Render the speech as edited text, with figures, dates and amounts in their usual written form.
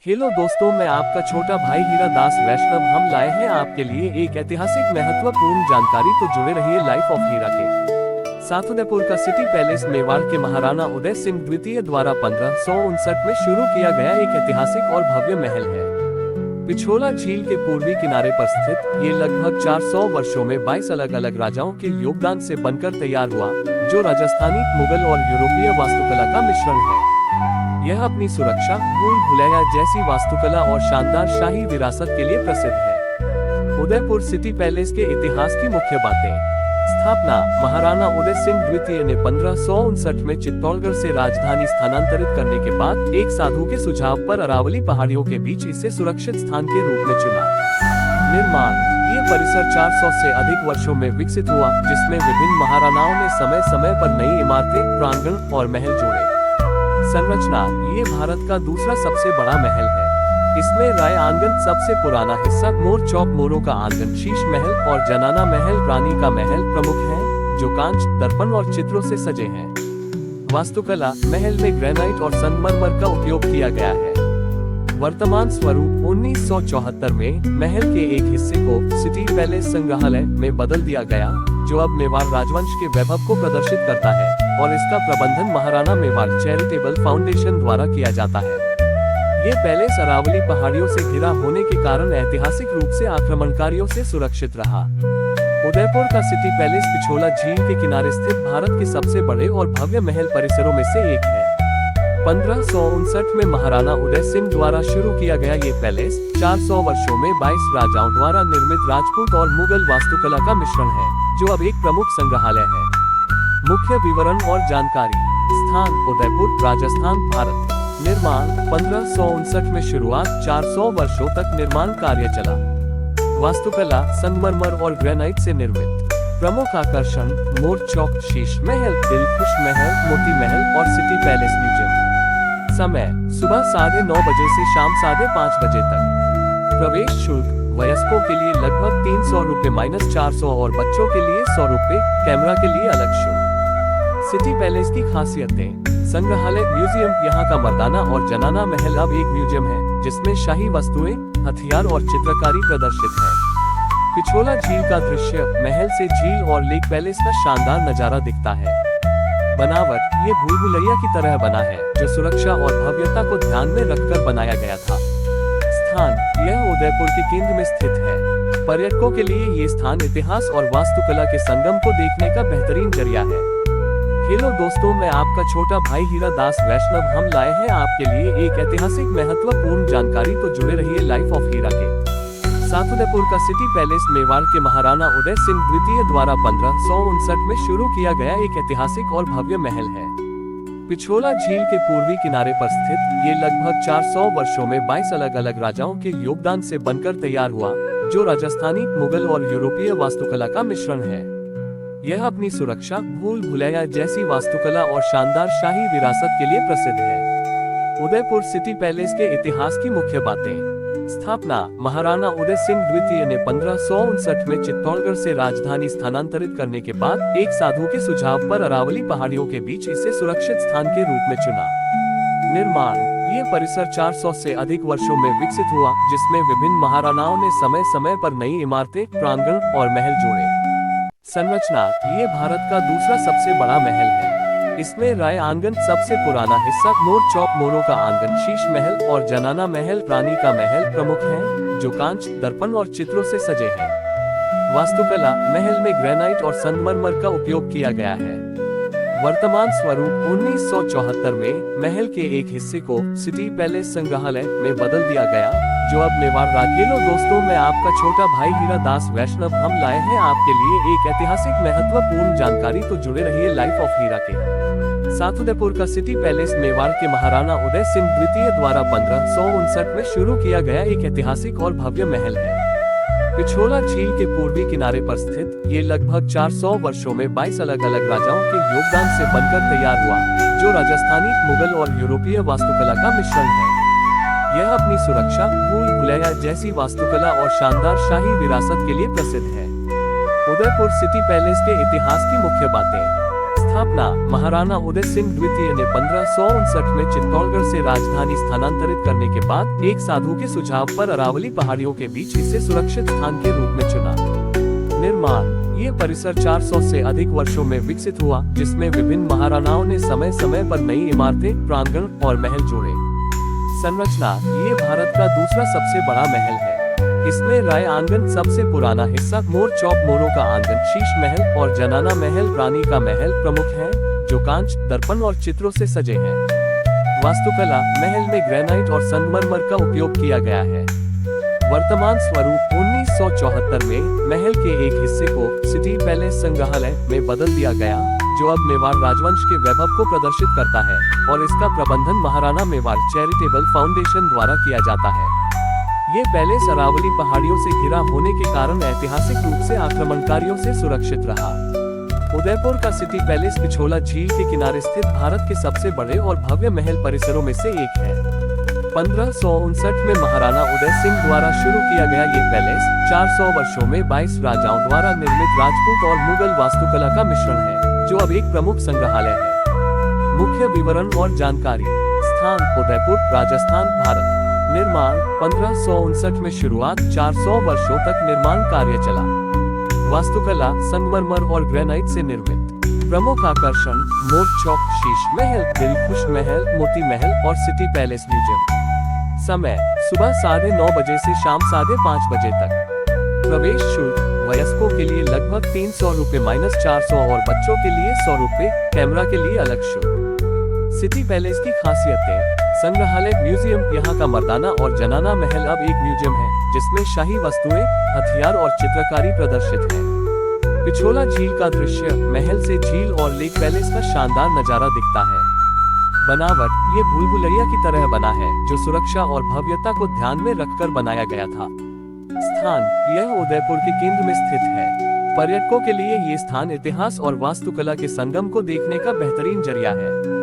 Hello दोस्तों, मैं आपका छोटा भाई हीरा दास वैष्णव। हम लाए हैं आपके लिए एक ऐतिहासिक महत्वपूर्ण जानकारी, तो जुड़े रहिए लाइफ ऑफ हीरा के साथ। उदयपुर का सिटी पैलेस मेवाड़ के महाराणा उदय सिंह द्वितीय द्वारा 1559 में शुरू किया गया एक ऐतिहासिक और भव्य महल है। पिछोला झील के पूर्वी किनारे पर स्थित ये लगभग 400 वर्षों में 22 अलग अलग राजाओं के योगदान से बनकर तैयार हुआ, जो राजस्थानी, मुगल और यूरोपीय वास्तुकला का मिश्रण है। यह अपनी सुरक्षा, भूल भुलैया जैसी वास्तुकला और शानदार शाही विरासत के लिए प्रसिद्ध है। उदयपुर सिटी पैलेस के इतिहास की मुख्य बातें। स्थापना: महाराणा उदय सिंह द्वितीय ने 1559 में चित्तौड़गढ़ से राजधानी स्थानांतरित करने के बाद एक साधु के सुझाव पर अरावली पहाड़ियों के बीच इसे सुरक्षित स्थान के रूप में चुना। निर्माण: ये परिसर 400 से अधिक वर्षों में विकसित हुआ, जिसमें विभिन्न महाराणाओं ने समय समय पर नई इमारतें, प्रांगण और महल जोड़े। संरचना: ये भारत का दूसरा सबसे बड़ा महल है। इसमें राय आंगन सबसे पुराना हिस्सा, मोर चौक मोरों का आंगन, शीश महल और जनाना महल, रानी का महल प्रमुख हैं, जो कांच, दर्पण और चित्रों से सजे हैं। वास्तुकला: महल में ग्रेनाइट और संगमरमर का उपयोग किया गया है। वर्तमान स्वरूप: 1974 में महल के एक हिस्से को सिटी पैलेस संग्रहालय में बदल दिया गया, जो अब मेवाड़ राजवंश के वैभव को प्रदर्शित करता है और इसका प्रबंधन महाराणा मेवाड़ चैरिटेबल फाउंडेशन द्वारा किया जाता है। ये पैलेस अरावली पहाड़ियों से घिरा होने के कारण ऐतिहासिक रूप से आक्रमणकारियों से सुरक्षित रहा। उदयपुर का सिटी पैलेस पिछोला झील के किनारे स्थित भारत के सबसे बड़े और भव्य महल परिसरों में से एक है। 1559 में महाराणा उदय सिंह द्वारा शुरू किया गया ये पैलेस 400 वर्षों में 22 राजाओं द्वारा निर्मित राजपूत और मुगल वास्तुकला का मिश्रण है, जो अब एक प्रमुख संग्रहालय है। मुख्य विवरण और जानकारी। स्थान: उदयपुर, राजस्थान, भारत। निर्माण: 1559 में शुरुआत, 400 वर्षों तक निर्माण कार्य चला। वास्तुकला: संगमरमर और ग्रेनाइट से निर्मित। प्रमुख आकर्षण: मोर चौक, शीश महल, दिलखुश महल, मोती महल और सिटी पैलेस म्यूजियम। समय: सुबह 9:30 बजे से शाम 5:30 बजे तक। प्रवेश शुल्क: वयस्कों के लिए लगभग 300 रुपए -400 और बच्चों के लिए 100 रुपए। कैमरा के लिए अलग शुल्क। सिटी पैलेस की खासियतें। संग्रहालय, म्यूजियम: यहाँ का मर्दाना और जनाना महल अब एक म्यूजियम है, जिसमें शाही वस्तुएं, हथियार और चित्रकारी प्रदर्शित है। पिछोला झील का दृश्य: महल से झील और लेक पैलेस का शानदार नजारा दिखता है। बनावट: ये भूल भुलैया की तरह बना है, जो सुरक्षा और भव्यता को ध्यान में रखकर बनाया गया था। स्थान: यह उदयपुर के केंद्र में स्थित है। पर्यटकों के लिए ये स्थान इतिहास और वास्तुकला के संगम को देखने का बेहतरीन जरिया है। हेलो दोस्तों, मैं आपका छोटा भाई हीरा दास वैष्णव। हम लाए हैं आपके लिए एक ऐतिहासिक महत्वपूर्ण जानकारी, तो जुड़े रहिए लाइफ ऑफ हीरा के साथ। उदयपुर का सिटी पैलेस मेवाड़ के महाराणा उदय सिंह द्वितीय द्वारा 1559 में शुरू किया गया एक ऐतिहासिक और भव्य महल है। पिछोला झील के पूर्वी किनारे पर स्थित ये लगभग 400 वर्षों में 22 अलग अलग राजाओं के योगदान से बनकर तैयार हुआ, जो राजस्थानी, मुगल और यूरोपीय वास्तुकला का मिश्रण है। यह अपनी सुरक्षा, भूल भुलैया जैसी वास्तुकला और शानदार शाही विरासत के लिए प्रसिद्ध है। उदयपुर सिटी पैलेस के इतिहास की मुख्य बातें। स्थापना: महाराणा उदय सिंह द्वितीय ने 1559 में चित्तौड़गढ़ से राजधानी स्थानांतरित करने के बाद एक साधु के सुझाव पर अरावली पहाड़ियों के बीच इसे सुरक्षित स्थान के रूप में चुना। निर्माण: ये परिसर 400 से अधिक वर्षों में विकसित हुआ, जिसमें विभिन्न महाराणाओं ने समय समय पर नई इमारतें, प्रांगण और महल जोड़े। संरचना: ये भारत का दूसरा सबसे बड़ा महल है। इसमें राय आंगन सबसे पुराना हिस्सा, मोर चौक मोरों का आंगन, शीश महल और जनाना महल, रानी का महल प्रमुख हैं, जो कांच, दर्पण और चित्रों से सजे हैं। वास्तुकला: महल में ग्रेनाइट और संगमरमर का उपयोग किया गया है। वर्तमान स्वरूप: 1974 में महल के एक हिस्से को सिटी पैलेस संग्रहालय में बदल दिया गया, जो अब मेवाड़ हेलो दोस्तों, मैं आपका छोटा भाई हीरा दास वैष्णव। हम लाए हैं आपके लिए एक ऐतिहासिक महत्वपूर्ण जानकारी, तो जुड़े रहिए लाइफ ऑफ हीरा के साथ। उदयपुर का सिटी पैलेस मेवाड़ के महाराणा उदय सिंह द्वितीय द्वारा 1559 में शुरू किया गया एक ऐतिहासिक और भव्य महल है। पिछोला झील के पूर्वी किनारे पर स्थित ये लगभग 400 वर्षों में 22 अलग अलग राजाओं के योगदान से बनकर तैयार हुआ, जो राजस्थानी, मुगल और यूरोपीय वास्तुकला का मिश्रण है। यह अपनी सुरक्षा, भूल भुलैया जैसी वास्तुकला और शानदार शाही विरासत के लिए प्रसिद्ध है। उदयपुर सिटी पैलेस के इतिहास की मुख्य बातें। स्थापना महाराणा उदय सिंह द्वितीय ने 1559 में चित्तौड़गढ़ से राजधानी स्थानांतरित करने के बाद एक साधु के सुझाव पर अरावली पहाड़ियों के बीच इसे सुरक्षित स्थान के रूप में चुना। निर्माण ये परिसर 400 से अधिक वर्षों में विकसित हुआ, जिसमें विभिन्न महाराणाओं ने समय समय पर नई इमारतें, प्रांगण और महल जोड़े। संरचना ये भारत का दूसरा सबसे बड़ा महल है। इसमें राय आंगन सबसे पुराना हिस्सा, मोर चौक मोरों का आंगन, शीश महल और जनाना महल रानी का महल प्रमुख हैं, जो कांच, दर्पण और चित्रों से सजे हैं। वास्तुकला महल में ग्रेनाइट और संगमरमर का उपयोग किया गया है। वर्तमान स्वरूप 1974 में महल के एक हिस्से को सिटी पैलेस संग्रहालय में बदल दिया गया, जो अब मेवाड़ राजवंश के वैभव को प्रदर्शित करता है और इसका प्रबंधन महाराणा मेवाड़ चैरिटेबल फाउंडेशन द्वारा किया जाता है। ये पैलेस अरावली पहाड़ियों से घिरा होने के कारण ऐतिहासिक रूप से आक्रमणकारियों से सुरक्षित रहा। उदयपुर का सिटी पैलेस पिछोला झील के किनारे स्थित भारत के सबसे बड़े और भव्य महल परिसरों में से एक है। 1559 में महाराणा उदय सिंह द्वारा शुरू किया गया ये पैलेस 400 वर्षों में 22 राजाओं द्वारा निर्मित राजपूत और मुगल वास्तुकला का मिश्रण है, जो अब एक प्रमुख संग्रहालय है। मुख्य विवरण और जानकारी। स्थान उदयपुर, राजस्थान, भारत। निर्माण 1559 में शुरुआत, 400 वर्षों तक निर्माण कार्य चला। वास्तुकला संगमरमर और ग्रेनाइट से निर्मित। प्रमुख आकर्षण मोर चौक, शीश महल, दिलखुश महल, मोती महल और सिटी पैलेस म्यूजियम। समय सुबह 9:30 बजे से शाम 5:30 बजे तक। प्रवेश शुल्क वयस्कों के लिए लगभग 300 रुपए -400 और बच्चों के लिए 100 रुपए। कैमरा के लिए अलग शुल्क। सिटी पैलेस की खासियतें। संग्रहालय म्यूजियम यहाँ का मर्दाना और जनाना महल अब एक म्यूजियम है, जिसमें शाही वस्तुएं, हथियार और चित्रकारी प्रदर्शित है। पिछोला झील का दृश्य महल से झील और लेक पैलेस का शानदार नजारा दिखता है। बनावट ये भूलभुलैया की तरह बना है, जो सुरक्षा और भव्यता को ध्यान में रखकर बनाया गया था। स्थान यह उदयपुर के केंद्र में स्थित है। पर्यटकों के लिए ये स्थान इतिहास और वास्तुकला के संगम को देखने का बेहतरीन जरिया है।